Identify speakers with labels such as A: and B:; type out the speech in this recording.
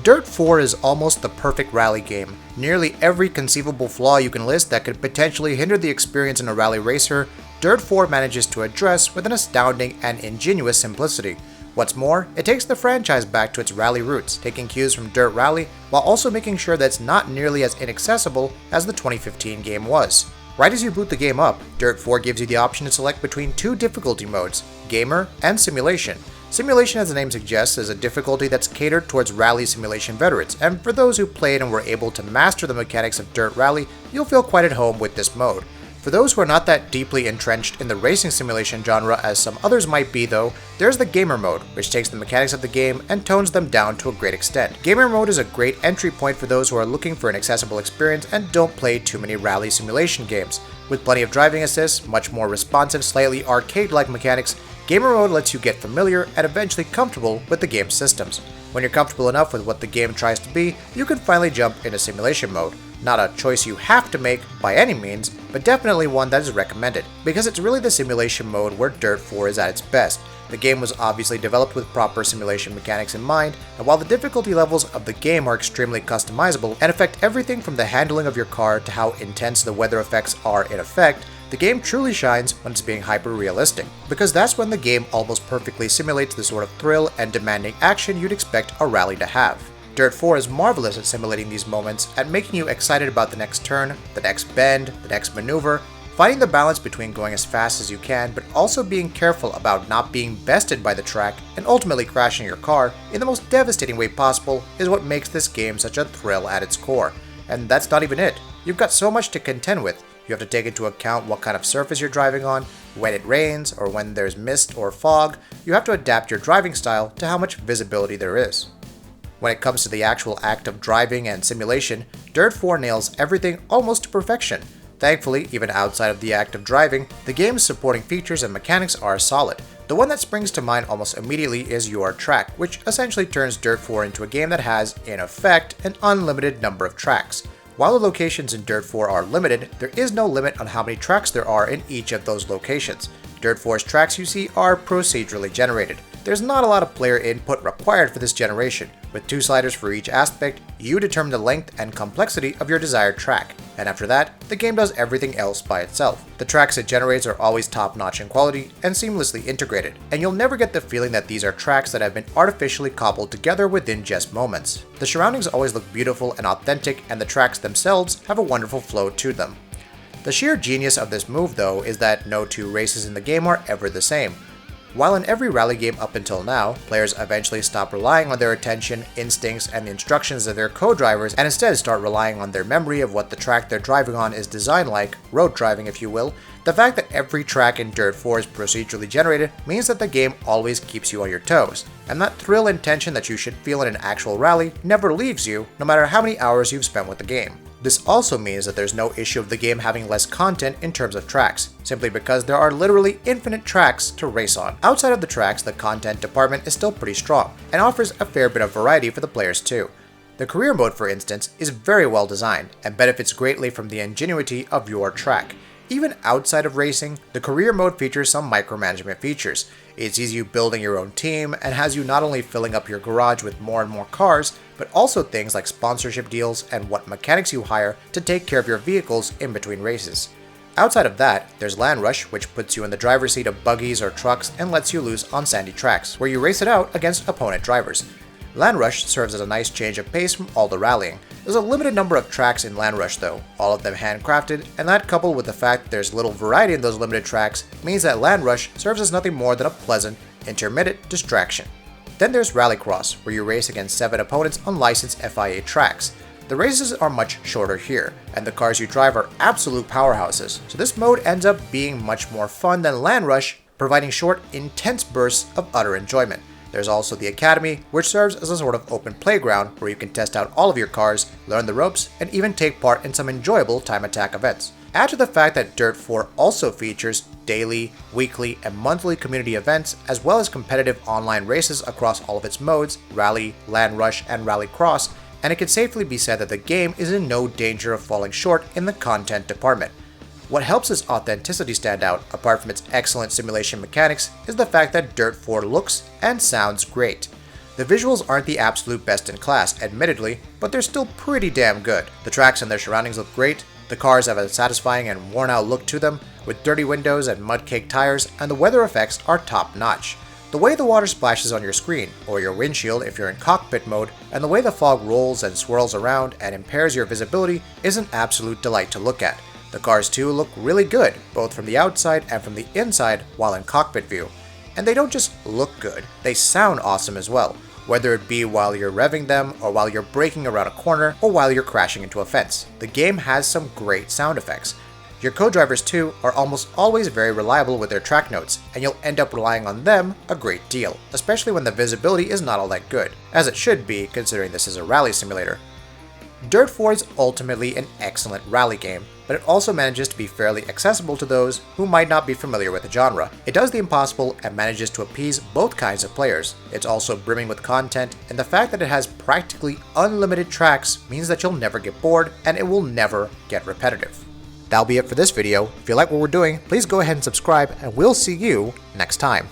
A: Dirt 4 is almost the perfect rally game. Nearly every conceivable flaw you can list that could potentially hinder the experience in a rally racer, Dirt 4 manages to address with an astounding and ingenious simplicity. What's more, it takes the franchise back to its rally roots, taking cues from Dirt Rally while also making sure that it's not nearly as inaccessible as the 2015 game was. Right as you boot the game up, Dirt 4 gives you the option to select between two difficulty modes, Gamer and Simulation. Simulation, as the name suggests, is a difficulty that's catered towards rally simulation veterans, and for those who played and were able to master the mechanics of Dirt Rally, you'll feel quite at home with this mode. For those who are not that deeply entrenched in the racing simulation genre as some others might be though, there's the Gamer mode, which takes the mechanics of the game and tones them down to a great extent. Gamer mode is a great entry point for those who are looking for an accessible experience and don't play too many rally simulation games. With plenty of driving assists, much more responsive, slightly arcade-like mechanics, Gamer mode lets you get familiar and eventually comfortable with the game's systems. When you're comfortable enough with what the game tries to be, you can finally jump into simulation mode. Not a choice you have to make by any means, but definitely one that is recommended, because it's really the simulation mode where Dirt 4 is at its best. The game was obviously developed with proper simulation mechanics in mind, and while the difficulty levels of the game are extremely customizable and affect everything from the handling of your car to how intense the weather effects are in effect, the game truly shines when it's being hyper-realistic, because that's when the game almost perfectly simulates the sort of thrill and demanding action you'd expect a rally to have. Dirt 4 is marvelous at simulating these moments, at making you excited about the next turn, the next bend, the next maneuver. Finding the balance between going as fast as you can, but also being careful about not being bested by the track and ultimately crashing your car in the most devastating way possible is what makes this game such a thrill at its core. And that's not even it. You've got so much to contend with. You have to take into account what kind of surface you're driving on, when it rains, or when there's mist or fog. You have to adapt your driving style to how much visibility there is. When it comes to the actual act of driving and simulation, Dirt 4 nails everything almost to perfection. Thankfully, even outside of the act of driving, the game's supporting features and mechanics are solid. The one that springs to mind almost immediately is Your Track, which essentially turns Dirt 4 into a game that has, in effect, an unlimited number of tracks. While the locations in Dirt 4 are limited, there is no limit on how many tracks there are in each of those locations. Dirt 4's tracks you see are procedurally generated. There's not a lot of player input required for this generation. With 2 sliders for each aspect, you determine the length and complexity of your desired track, and after that, the game does everything else by itself. The tracks it generates are always top-notch in quality and seamlessly integrated, and you'll never get the feeling that these are tracks that have been artificially cobbled together within just moments. The surroundings always look beautiful and authentic, and the tracks themselves have a wonderful flow to them. The sheer genius of this move, though, is that no 2 races in the game are ever the same. While in every rally game up until now, players eventually stop relying on their attention, instincts, and the instructions of their co-drivers and instead start relying on their memory of what the track they're driving on is designed like, road driving if you will, the fact that every track in Dirt 4 is procedurally generated means that the game always keeps you on your toes, and that thrill and tension that you should feel in an actual rally never leaves you, no matter how many hours you've spent with the game. This also means that there's no issue of the game having less content in terms of tracks, simply because there are literally infinite tracks to race on. Outside of the tracks, the content department is still pretty strong, and offers a fair bit of variety for the players too. The career mode, for instance, is very well designed, and benefits greatly from the ingenuity of Your Track. Even outside of racing, the career mode features some micromanagement features. It sees you building your own team, and has you not only filling up your garage with more and more cars, but also things like sponsorship deals and what mechanics you hire to take care of your vehicles in between races. Outside of that, there's Land Rush, which puts you in the driver's seat of buggies or trucks and lets you loose on sandy tracks, where you race it out against opponent drivers. Land Rush serves as a nice change of pace from all the rallying. There's a limited number of tracks in Land Rush though, all of them handcrafted, and that coupled with the fact that there's little variety in those limited tracks means that Land Rush serves as nothing more than a pleasant, intermittent distraction. Then there's Rallycross, where you race against 7 opponents on licensed FIA tracks. The races are much shorter here, and the cars you drive are absolute powerhouses, so this mode ends up being much more fun than Land Rush, providing short, intense bursts of utter enjoyment. There's also the Academy, which serves as a sort of open playground where you can test out all of your cars, learn the ropes, and even take part in some enjoyable time attack events. Add to the fact that Dirt 4 also features daily, weekly, and monthly community events, as well as competitive online races across all of its modes, Rally, Land Rush, and Rallycross, and it can safely be said that the game is in no danger of falling short in the content department. What helps its authenticity stand out, apart from its excellent simulation mechanics, is the fact that Dirt 4 looks and sounds great. The visuals aren't the absolute best in class, admittedly, but they're still pretty damn good. The tracks and their surroundings look great, the cars have a satisfying and worn-out look to them, with dirty windows and mud-caked tires, and the weather effects are top-notch. The way the water splashes on your screen, or your windshield if you're in cockpit mode, and the way the fog rolls and swirls around and impairs your visibility is an absolute delight to look at. The cars too look really good, both from the outside and from the inside while in cockpit view. And they don't just look good, they sound awesome as well, whether it be while you're revving them, or while you're braking around a corner, or while you're crashing into a fence. The game has some great sound effects. Your co-drivers too are almost always very reliable with their track notes, and you'll end up relying on them a great deal, especially when the visibility is not all that good, as it should be considering this is a rally simulator. Dirt 4 is ultimately an excellent rally game, but it also manages to be fairly accessible to those who might not be familiar with the genre. It does the impossible and manages to appease both kinds of players. It's also brimming with content, and the fact that it has practically unlimited tracks means that you'll never get bored and it will never get repetitive. That'll be it for this video. If you like what we're doing, please go ahead and subscribe, and we'll see you next time.